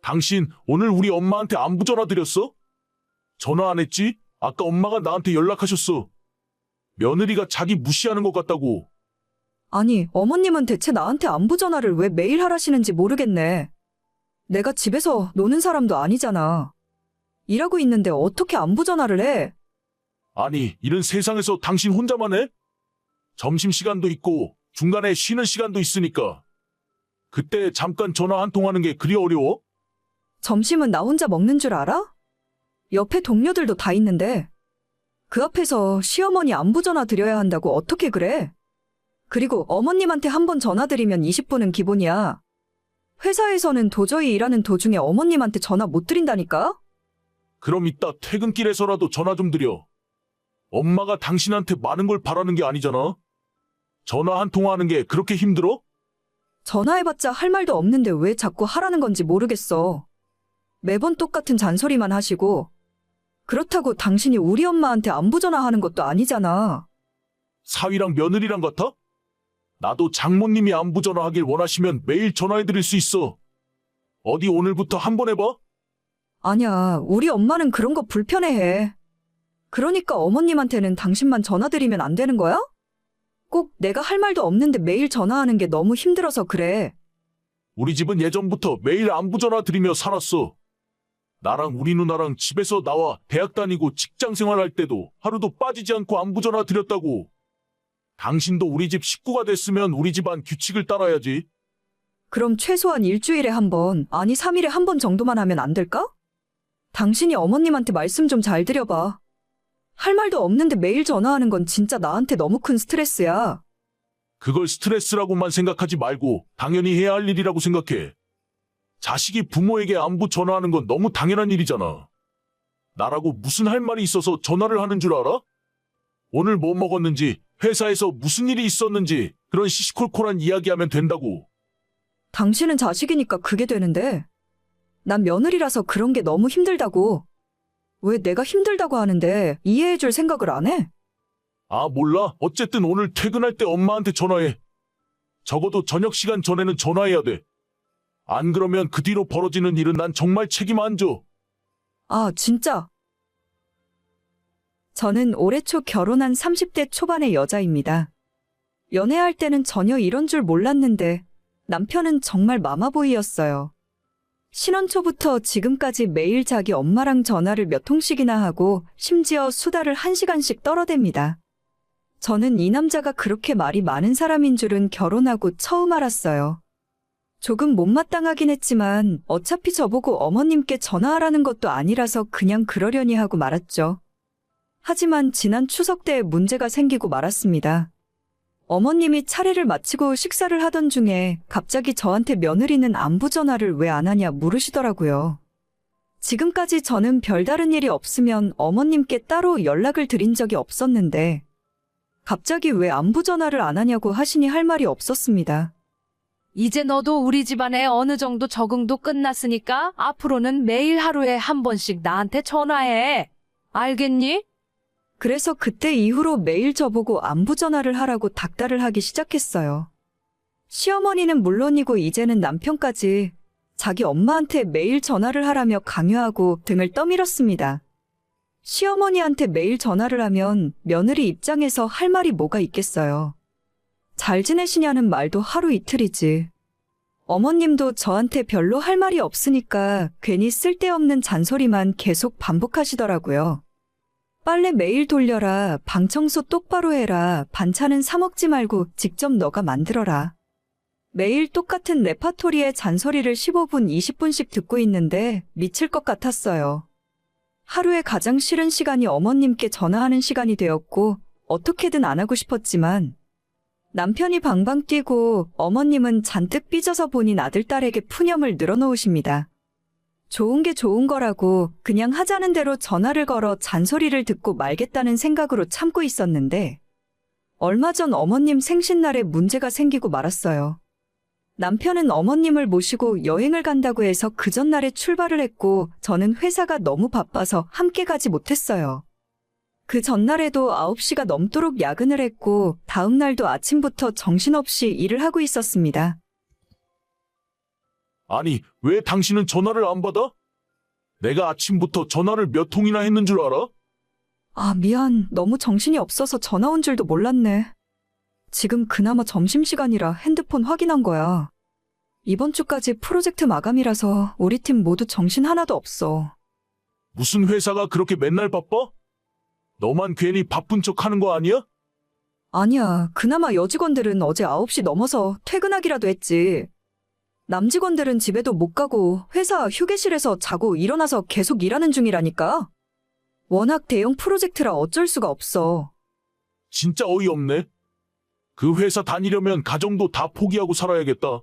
당신 오늘 우리 엄마한테 안부 전화 드렸어? 전화 안 했지? 아까 엄마가 나한테 연락하셨어. 며느리가 자기 무시하는 것 같다고. 아니, 어머님은 대체 나한테 안부 전화를 왜 매일 하라시는지 모르겠네. 내가 집에서 노는 사람도 아니잖아. 일하고 있는데 어떻게 안부 전화를 해? 아니, 이런 세상에서 당신 혼자만 해? 점심시간도 있고 중간에 쉬는 시간도 있으니까. 그때 잠깐 전화 한 통하는 게 그리 어려워? 점심은 나 혼자 먹는 줄 알아? 옆에 동료들도 다 있는데. 그 앞에서 시어머니 안부 전화 드려야 한다고 어떻게 그래? 그리고 어머님한테 한 번 전화 드리면 20분은 기본이야. 회사에서는 도저히 일하는 도중에 어머님한테 전화 못 드린다니까? 그럼 이따 퇴근길에서라도 전화 좀 드려. 엄마가 당신한테 많은 걸 바라는 게 아니잖아. 전화 한 통화하는 게 그렇게 힘들어? 전화해봤자 할 말도 없는데 왜 자꾸 하라는 건지 모르겠어. 매번 똑같은 잔소리만 하시고. 그렇다고 당신이 우리 엄마한테 안부 전화하는 것도 아니잖아. 사위랑 며느리랑 같아? 나도 장모님이 안부 전화하길 원하시면 매일 전화해드릴 수 있어. 어디 오늘부터 한번 해봐? 아니야, 우리 엄마는 그런 거 불편해해. 그러니까 어머님한테는 당신만 전화드리면 안 되는 거야? 꼭 내가 할 말도 없는데 매일 전화하는 게 너무 힘들어서 그래. 우리 집은 예전부터 매일 안부 전화 드리며 살았어. 나랑 우리 누나랑 집에서 나와 대학 다니고 직장 생활할 때도 하루도 빠지지 않고 안부 전화 드렸다고. 당신도 우리 집 식구가 됐으면 우리 집안 규칙을 따라야지. 그럼 최소한 일주일에 한 번, 아니 3일에 한 번 정도만 하면 안 될까? 당신이 어머님한테 말씀 좀 잘 드려봐. 할 말도 없는데 매일 전화하는 건 진짜 나한테 너무 큰 스트레스야. 그걸 스트레스라고만 생각하지 말고 당연히 해야 할 일이라고 생각해. 자식이 부모에게 안부 전화하는 건 너무 당연한 일이잖아. 나라고 무슨 할 말이 있어서 전화를 하는 줄 알아? 오늘 뭐 먹었는지, 회사에서 무슨 일이 있었는지 그런 시시콜콜한 이야기하면 된다고. 당신은 자식이니까 그게 되는데. 난 며느리라서 그런 게 너무 힘들다고. 왜 내가 힘들다고 하는데 이해해줄 생각을 안 해? 아, 몰라. 어쨌든 오늘 퇴근할 때 엄마한테 전화해. 적어도 저녁 시간 전에는 전화해야 돼. 안 그러면 그 뒤로 벌어지는 일은 난 정말 책임 안 져. 아, 진짜. 저는 올해 초 결혼한 30대 초반의 여자입니다. 연애할 때는 전혀 이런 줄 몰랐는데 남편은 정말 마마보이였어요. 신혼 초부터 지금까지 매일 자기 엄마랑 전화를 몇 통씩이나 하고 심지어 수다를 1시간씩 떨어댑니다. 저는 이 남자가 그렇게 말이 많은 사람인 줄은 결혼하고 처음 알았어요. 조금 못마땅하긴 했지만 어차피 저보고 어머님께 전화하라는 것도 아니라서 그냥 그러려니 하고 말았죠. 하지만 지난 추석 때 문제가 생기고 말았습니다. 어머님이 차례를 마치고 식사를 하던 중에 갑자기 저한테 며느리는 안부 전화를 왜 안 하냐 물으시더라고요. 지금까지 저는 별다른 일이 없으면 어머님께 따로 연락을 드린 적이 없었는데 갑자기 왜 안부 전화를 안 하냐고 하시니 할 말이 없었습니다. 이제 너도 우리 집안에 어느 정도 적응도 끝났으니까 앞으로는 매일 하루에 한 번씩 나한테 전화해. 알겠니? 그래서 그때 이후로 매일 저보고 안부 전화를 하라고 닥달을 하기 시작했어요. 시어머니는 물론이고 이제는 남편까지 자기 엄마한테 매일 전화를 하라며 강요하고 등을 떠밀었습니다. 시어머니한테 매일 전화를 하면 며느리 입장에서 할 말이 뭐가 있겠어요. 잘 지내시냐는 말도 하루 이틀이지. 어머님도 저한테 별로 할 말이 없으니까 괜히 쓸데없는 잔소리만 계속 반복하시더라고요. 빨래 매일 돌려라, 방 청소 똑바로 해라, 반찬은 사 먹지 말고 직접 너가 만들어라. 매일 똑같은 레파토리의 잔소리를 15분, 20분씩 듣고 있는데 미칠 것 같았어요. 하루에 가장 싫은 시간이 어머님께 전화하는 시간이 되었고 어떻게든 안 하고 싶었지만 남편이 방방 뛰고 어머님은 잔뜩 삐져서 본인 아들, 딸에게 푸념을 늘어놓으십니다. 좋은 게 좋은 거라고 그냥 하자는 대로 전화를 걸어 잔소리를 듣고 말겠다는 생각으로 참고 있었는데 얼마 전 어머님 생신날에 문제가 생기고 말았어요. 남편은 어머님을 모시고 여행을 간다고 해서 그 전날에 출발을 했고 저는 회사가 너무 바빠서 함께 가지 못했어요. 그 전날에도 9시가 넘도록 야근을 했고 다음 날도 아침부터 정신없이 일을 하고 있었습니다. 아니, 왜 당신은 전화를 안 받아? 내가 아침부터 전화를 몇 통이나 했는 줄 알아? 아, 미안. 너무 정신이 없어서 전화 온 줄도 몰랐네. 지금 그나마 점심시간이라 핸드폰 확인한 거야. 이번 주까지 프로젝트 마감이라서 우리 팀 모두 정신 하나도 없어. 무슨 회사가 그렇게 맨날 바빠? 너만 괜히 바쁜 척 하는 거 아니야? 아니야. 그나마 여직원들은 어제 9시 넘어서 퇴근하기라도 했지. 남직원들은 집에도 못 가고 회사 휴게실에서 자고 일어나서 계속 일하는 중이라니까. 워낙 대형 프로젝트라 어쩔 수가 없어. 진짜 어이없네. 그 회사 다니려면 가정도 다 포기하고 살아야겠다.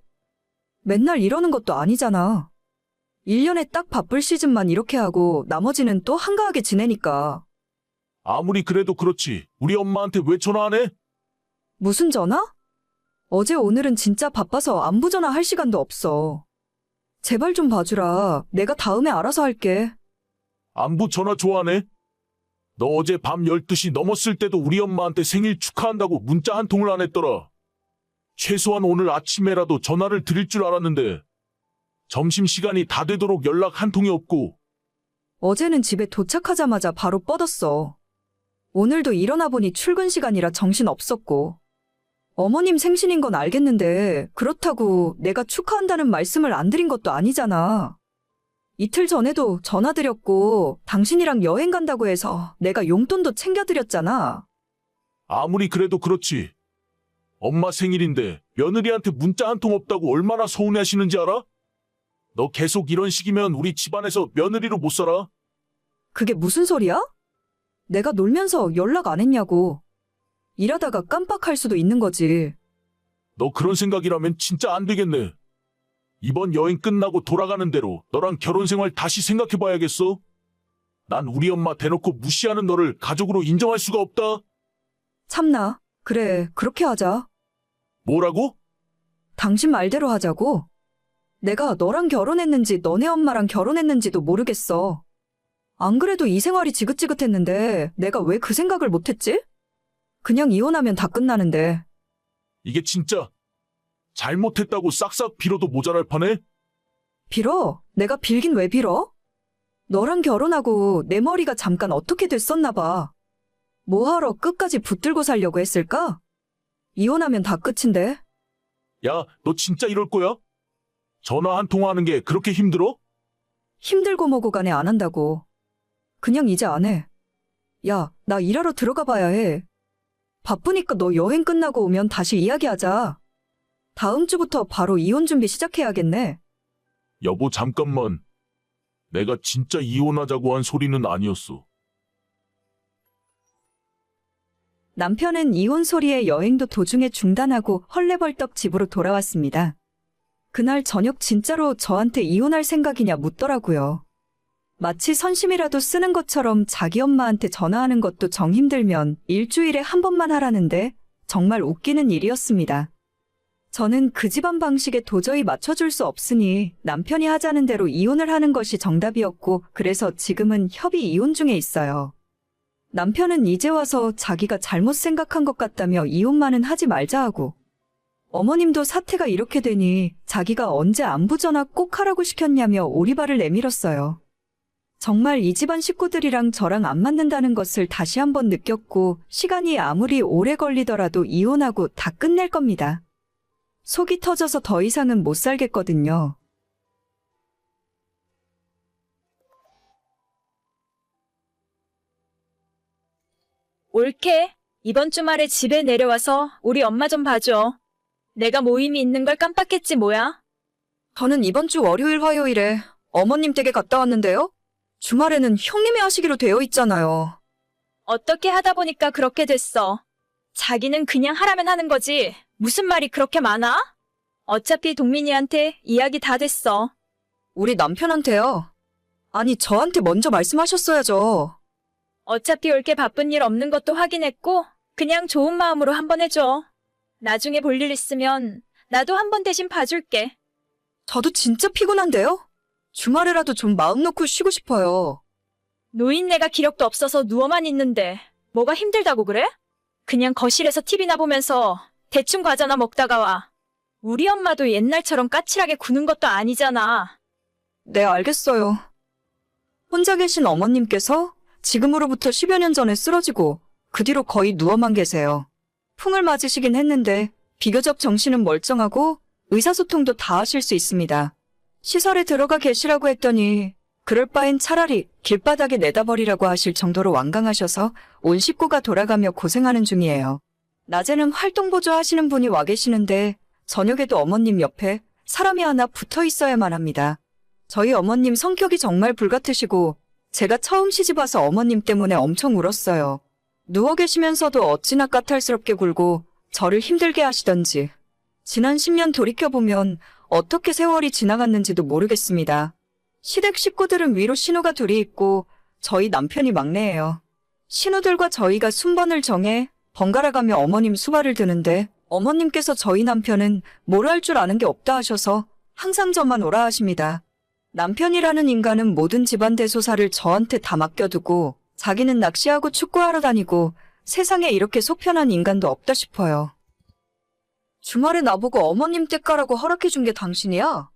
맨날 이러는 것도 아니잖아. 1년에 딱 바쁠 시즌만 이렇게 하고 나머지는 또 한가하게 지내니까. 아무리 그래도 그렇지. 우리 엄마한테 왜 전화 안 해? 무슨 전화? 어제 오늘은 진짜 바빠서 안부 전화 할 시간도 없어. 제발 좀 봐주라. 내가 다음에 알아서 할게. 안부 전화 좋아하네. 너 어제 밤 12시 넘었을 때도 우리 엄마한테 생일 축하한다고 문자 한 통을 안 했더라. 최소한 오늘 아침에라도 전화를 드릴 줄 알았는데 점심시간이 다 되도록 연락 한 통이 없고. 어제는 집에 도착하자마자 바로 뻗었어. 오늘도 일어나 보니 출근 시간이라 정신 없었고. 어머님 생신인 건 알겠는데 그렇다고 내가 축하한다는 말씀을 안 드린 것도 아니잖아. 이틀 전에도 전화 드렸고 당신이랑 여행 간다고 해서 내가 용돈도 챙겨드렸잖아. 아무리 그래도 그렇지. 엄마 생일인데 며느리한테 문자 한 통 없다고 얼마나 서운해하시는지 알아? 너 계속 이런 식이면 우리 집안에서 며느리로 못 살아. 그게 무슨 소리야? 내가 놀면서 연락 안 했냐고. 일하다가 깜빡할 수도 있는 거지. 너 그런 생각이라면 진짜 안 되겠네. 이번 여행 끝나고 돌아가는 대로 너랑 결혼 생활 다시 생각해봐야겠어. 난 우리 엄마 대놓고 무시하는 너를 가족으로 인정할 수가 없다. 참나. 그래, 그렇게 하자. 뭐라고? 당신 말대로 하자고. 내가 너랑 결혼했는지 너네 엄마랑 결혼했는지도 모르겠어. 안 그래도 이 생활이 지긋지긋했는데 내가 왜 그 생각을 못했지? 그냥 이혼하면 다 끝나는데. 이게 진짜 잘못했다고 싹싹 빌어도 모자랄 판에? 빌어? 내가 빌긴 왜 빌어? 너랑 결혼하고 내 머리가 잠깐 어떻게 됐었나 봐. 뭐하러 끝까지 붙들고 살려고 했을까? 이혼하면 다 끝인데. 야, 너 진짜 이럴 거야? 전화 한 통화하는 게 그렇게 힘들어? 힘들고 뭐고 간에 안 한다고. 그냥 이제 안 해. 야, 나 일하러 들어가 봐야 해. 바쁘니까 너 여행 끝나고 오면 다시 이야기하자. 다음 주부터 바로 이혼 준비 시작해야겠네. 여보, 잠깐만. 내가 진짜 이혼하자고 한 소리는 아니었어. 남편은 이혼 소리에 여행도 도중에 중단하고 헐레벌떡 집으로 돌아왔습니다. 그날 저녁 진짜로 저한테 이혼할 생각이냐 묻더라고요. 마치 선심이라도 쓰는 것처럼 자기 엄마한테 전화하는 것도 정 힘들면 일주일에 한 번만 하라는데 정말 웃기는 일이었습니다. 저는 그 집안 방식에 도저히 맞춰줄 수 없으니 남편이 하자는 대로 이혼을 하는 것이 정답이었고 그래서 지금은 협의 이혼 중에 있어요. 남편은 이제 와서 자기가 잘못 생각한 것 같다며 이혼만은 하지 말자 하고 어머님도 사태가 이렇게 되니 자기가 언제 안부 전화 꼭 하라고 시켰냐며 오리발을 내밀었어요. 정말 이 집안 식구들이랑 저랑 안 맞는다는 것을 다시 한번 느꼈고 시간이 아무리 오래 걸리더라도 이혼하고 다 끝낼 겁니다. 속이 터져서 더 이상은 못 살겠거든요. 올케. 이번 주말에 집에 내려와서 우리 엄마 좀 봐줘. 내가 모임이 있는 걸 깜빡했지 뭐야? 저는 이번 주 월요일 화요일에 어머님 댁에 갔다 왔는데요. 주말에는 형님이 하시기로 되어 있잖아요. 어떻게 하다 보니까 그렇게 됐어. 자기는 그냥 하라면 하는 거지. 무슨 말이 그렇게 많아? 어차피 동민이한테 이야기 다 됐어. 우리 남편한테요. 아니, 저한테 먼저 말씀하셨어야죠. 어차피 올게 바쁜 일 없는 것도 확인했고 그냥 좋은 마음으로 한번 해줘. 나중에 볼 일 있으면 나도 한번 대신 봐줄게. 저도 진짜 피곤한데요. 주말에라도 좀 마음 놓고 쉬고 싶어요. 노인네가 기력도 없어서 누워만 있는데 뭐가 힘들다고 그래? 그냥 거실에서 TV나 보면서 대충 과자나 먹다가 와. 우리 엄마도 옛날처럼 까칠하게 구는 것도 아니잖아. 네, 알겠어요. 혼자 계신 어머님께서 지금으로부터 10여 년 전에 쓰러지고 그 뒤로 거의 누워만 계세요. 풍을 맞으시긴 했는데 비교적 정신은 멀쩡하고 의사소통도 다 하실 수 있습니다. 시설에 들어가 계시라고 했더니 그럴 바엔 차라리 길바닥에 내다버리라고 하실 정도로 완강하셔서 온 식구가 돌아가며 고생하는 중이에요. 낮에는 활동보조 하시는 분이 와 계시는데 저녁에도 어머님 옆에 사람이 하나 붙어 있어야만 합니다. 저희 어머님 성격이 정말 불같으시고 제가 처음 시집와서 어머님 때문에 엄청 울었어요. 누워 계시면서도 어찌나 까탈스럽게 굴고 저를 힘들게 하시던지. 지난 10년 돌이켜보면 어떻게 세월이 지나갔는지도 모르겠습니다. 시댁 식구들은 위로 신우가 둘이 있고 저희 남편이 막내예요. 신우들과 저희가 순번을 정해 번갈아가며 어머님 수발을 드는데 어머님께서 저희 남편은 뭘 할 줄 아는 게 없다 하셔서 항상 저만 오라 하십니다. 남편이라는 인간은 모든 집안 대소사를 저한테 다 맡겨두고 자기는 낚시하고 축구하러 다니고 세상에 이렇게 속편한 인간도 없다 싶어요. 주말에 나보고 어머님 떼까라고 허락해준 게 당신이야?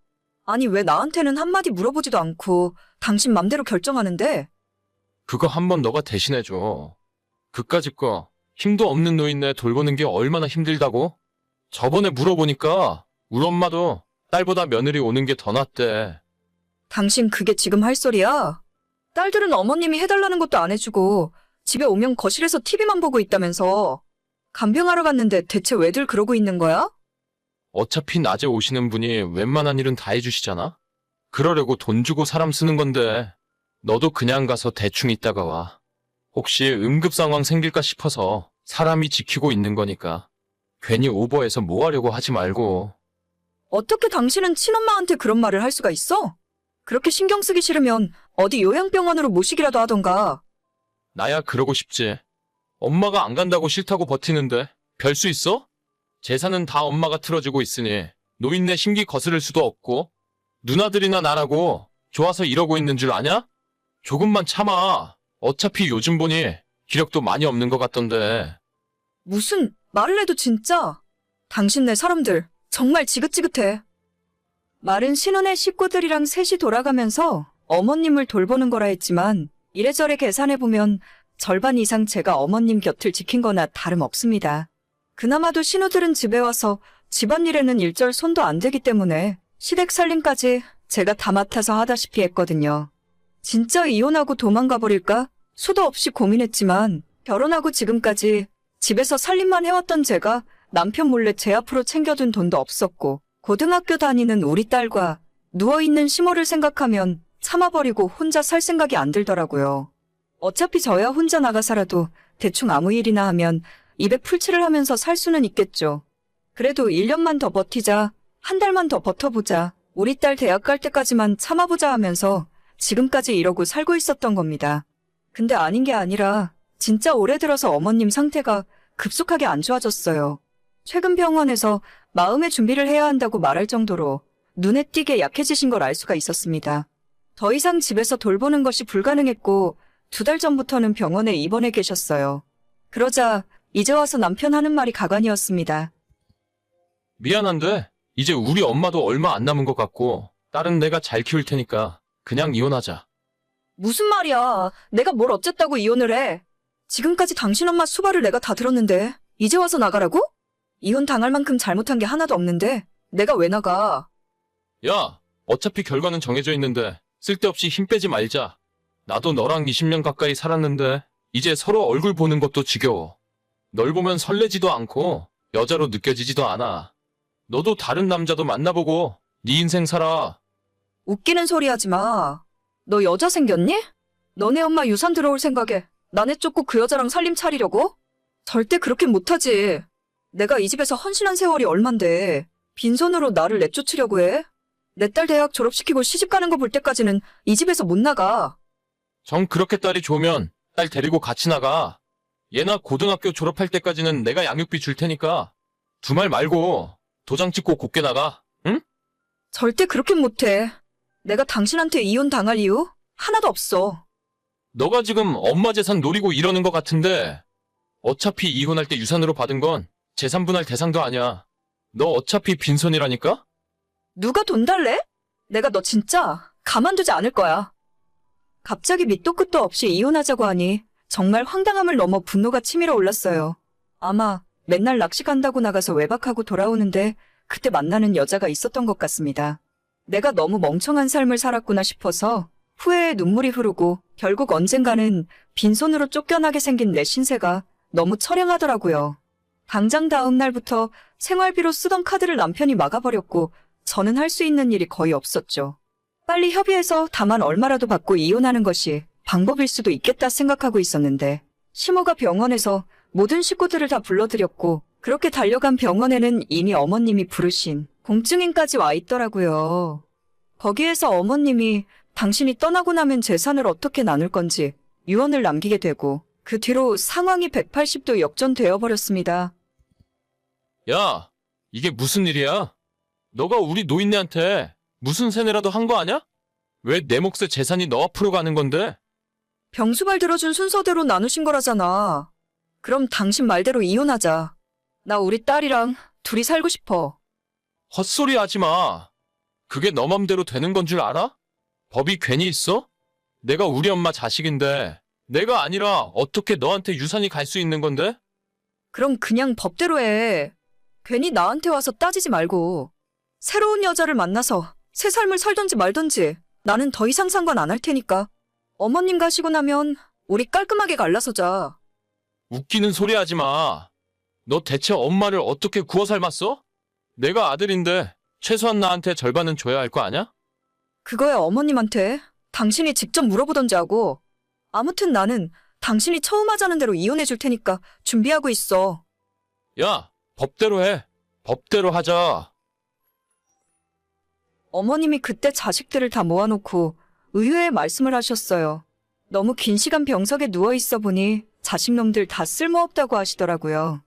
아니 왜 나한테는 한마디 물어보지도 않고 당신 맘대로 결정하는데? 그거 한번 너가 대신해줘. 그까짓 거 힘도 없는 노인네 돌보는 게 얼마나 힘들다고? 저번에 물어보니까 우리 엄마도 딸보다 며느리 오는 게 더 낫대. 당신 그게 지금 할 소리야? 딸들은 어머님이 해달라는 것도 안 해주고 집에 오면 거실에서 TV만 보고 있다면서. 간병하러 갔는데 대체 왜들 그러고 있는 거야? 어차피 낮에 오시는 분이 웬만한 일은 다 해주시잖아? 그러려고 돈 주고 사람 쓰는 건데 너도 그냥 가서 대충 있다가 와. 혹시 응급 상황 생길까 싶어서 사람이 지키고 있는 거니까 괜히 오버해서 뭐 하려고 하지 말고. 어떻게 당신은 친엄마한테 그런 말을 할 수가 있어? 그렇게 신경 쓰기 싫으면 어디 요양병원으로 모시기라도 하던가. 나야 그러고 싶지. 엄마가 안 간다고 싫다고 버티는데 별 수 있어? 재산은 다 엄마가 틀어주고 있으니 노인네 심기 거스를 수도 없고 누나들이나 나라고 좋아서 이러고 있는 줄 아냐? 조금만 참아. 어차피 요즘 보니 기력도 많이 없는 것 같던데. 무슨 말을 해도 진짜. 당신네 사람들 정말 지긋지긋해. 말은 신혼의 식구들이랑 셋이 돌아가면서 어머님을 돌보는 거라 했지만 이래저래 계산해보면 절반 이상 제가 어머님 곁을 지킨 거나 다름없습니다. 그나마도 신우들은 집에 와서 집안일에는 일절 손도 안 대기 때문에 시댁 살림까지 제가 다 맡아서 하다시피 했거든요. 진짜 이혼하고 도망가 버릴까? 수도 없이 고민했지만 결혼하고 지금까지 집에서 살림만 해왔던 제가 남편 몰래 제 앞으로 챙겨둔 돈도 없었고 고등학교 다니는 우리 딸과 누워있는 시모를 생각하면 참아버리고 혼자 살 생각이 안 들더라고요. 어차피 저야 혼자 나가 살아도 대충 아무 일이나 하면 입에 풀칠을 하면서 살 수는 있겠죠. 그래도 1년만 더 버티자, 한 달만 더 버텨보자, 우리 딸 대학 갈 때까지만 참아보자 하면서 지금까지 이러고 살고 있었던 겁니다. 근데 아닌 게 아니라 진짜 올해 들어서 어머님 상태가 급속하게 안 좋아졌어요. 최근 병원에서 마음의 준비를 해야 한다고 말할 정도로 눈에 띄게 약해지신 걸 알 수가 있었습니다. 더 이상 집에서 돌보는 것이 불가능했고 2달 전부터는 병원에 입원해 계셨어요. 그러자 이제 와서 남편 하는 말이 가관이었습니다. 미안한데 이제 우리 엄마도 얼마 안 남은 것 같고 딸은 내가 잘 키울 테니까 그냥 이혼하자. 무슨 말이야. 내가 뭘 어쨌다고 이혼을 해. 지금까지 당신 엄마 수발을 내가 다 들었는데 이제 와서 나가라고? 이혼 당할 만큼 잘못한 게 하나도 없는데 내가 왜 나가? 야, 어차피 결과는 정해져 있는데 쓸데없이 힘 빼지 말자. 나도 너랑 20년 가까이 살았는데 이제 서로 얼굴 보는 것도 지겨워. 널 보면 설레지도 않고 여자로 느껴지지도 않아. 너도 다른 남자도 만나보고 네 인생 살아. 웃기는 소리 하지 마. 너 여자 생겼니? 너네 엄마 유산 들어올 생각에 나네 쫓고 그 여자랑 살림 차리려고? 절대 그렇게 못하지. 내가 이 집에서 헌신한 세월이 얼만데 빈손으로 나를 내쫓으려고 해? 내 딸 대학 졸업시키고 시집가는 거 볼 때까지는 이 집에서 못 나가. 정 그렇게 딸이 좋으면 딸 데리고 같이 나가. 얘나 고등학교 졸업할 때까지는 내가 양육비 줄 테니까 두 말 말고 도장 찍고 곱게 나가. 응? 절대 그렇게 못해. 내가 당신한테 이혼 당할 이유 하나도 없어. 너가 지금 엄마 재산 노리고 이러는 것 같은데 어차피 이혼할 때 유산으로 받은 건 재산 분할 대상도 아니야. 너 어차피 빈손이라니까? 누가 돈 달래? 내가 너 진짜 가만두지 않을 거야. 갑자기 밑도 끝도 없이 이혼하자고 하니 정말 황당함을 넘어 분노가 치밀어 올랐어요. 아마 맨날 낚시 간다고 나가서 외박하고 돌아오는데 그때 만나는 여자가 있었던 것 같습니다. 내가 너무 멍청한 삶을 살았구나 싶어서 후회에 눈물이 흐르고 결국 언젠가는 빈손으로 쫓겨나게 생긴 내 신세가 너무 처량하더라고요. 당장 다음 날부터 생활비로 쓰던 카드를 남편이 막아버렸고 저는 할 수 있는 일이 거의 없었죠. 빨리 협의해서 다만 얼마라도 받고 이혼하는 것이 방법일 수도 있겠다 생각하고 있었는데 시모가 병원에서 모든 식구들을 다 불러들였고 그렇게 달려간 병원에는 이미 어머님이 부르신 공증인까지 와 있더라고요. 거기에서 어머님이 당신이 떠나고 나면 재산을 어떻게 나눌 건지 유언을 남기게 되고 그 뒤로 상황이 180도 역전되어 버렸습니다. 야, 이게 무슨 일이야? 너가 우리 노인네한테 무슨 세뇌라도 한 거 아냐? 왜 내 몫의 재산이 너 앞으로 가는 건데? 병수발 들어준 순서대로 나누신 거라잖아. 그럼 당신 말대로 이혼하자. 나 우리 딸이랑 둘이 살고 싶어. 헛소리 하지 마. 그게 너 맘대로 되는 건 줄 알아? 법이 괜히 있어? 내가 우리 엄마 자식인데 내가 아니라 어떻게 너한테 유산이 갈 수 있는 건데? 그럼 그냥 법대로 해. 괜히 나한테 와서 따지지 말고. 새로운 여자를 만나서 새 삶을 살던지 말던지 나는 더 이상 상관 안 할 테니까. 어머님 가시고 나면 우리 깔끔하게 갈라서자. 웃기는 소리 하지 마. 너 대체 엄마를 어떻게 구워 삶았어? 내가 아들인데 최소한 나한테 절반은 줘야 할 거 아냐? 그거야 어머님한테 당신이 직접 물어보던지 하고. 아무튼 나는 당신이 처음 하자는 대로 이혼해 줄 테니까 준비하고 있어. 야, 법대로 해. 법대로 하자. 어머님이 그때 자식들을 다 모아놓고 의외의 말씀을 하셨어요. 너무 긴 시간 병석에 누워있어 보니 자식놈들 다 쓸모없다고 하시더라고요.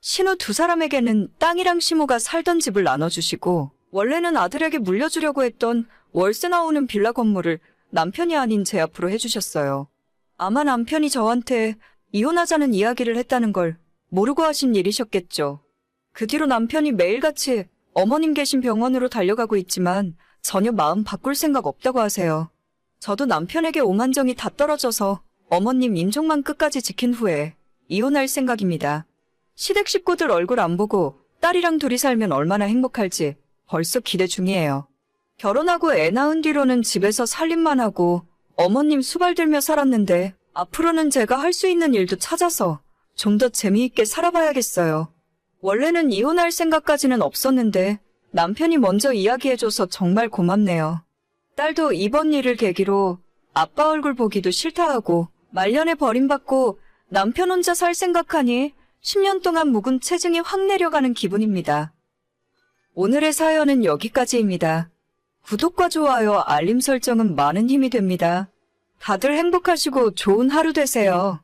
신우 두 사람에게는 땅이랑 시모가 살던 집을 나눠주시고 원래는 아들에게 물려주려고 했던 월세 나오는 빌라 건물을 남편이 아닌 제 앞으로 해주셨어요. 아마 남편이 저한테 이혼하자는 이야기를 했다는 걸 모르고 하신 일이셨겠죠. 그 뒤로 남편이 매일같이 어머님 계신 병원으로 달려가고 있지만 전혀 마음 바꿀 생각 없다고 하세요. 저도 남편에게 오만정이 다 떨어져서 어머님 임종만 끝까지 지킨 후에 이혼할 생각입니다. 시댁 식구들 얼굴 안 보고 딸이랑 둘이 살면 얼마나 행복할지 벌써 기대 중이에요. 결혼하고 애 낳은 뒤로는 집에서 살림만 하고 어머님 수발 들며 살았는데 앞으로는 제가 할 수 있는 일도 찾아서 좀 더 재미있게 살아봐야겠어요. 원래는 이혼할 생각까지는 없었는데 남편이 먼저 이야기해줘서 정말 고맙네요. 딸도 이번 일을 계기로 아빠 얼굴 보기도 싫다 하고 말년에 버림받고 남편 혼자 살 생각하니 10년 동안 묵은 체증이 확 내려가는 기분입니다. 오늘의 사연은 여기까지입니다. 구독과 좋아요, 알림 설정은 많은 힘이 됩니다. 다들 행복하시고 좋은 하루 되세요.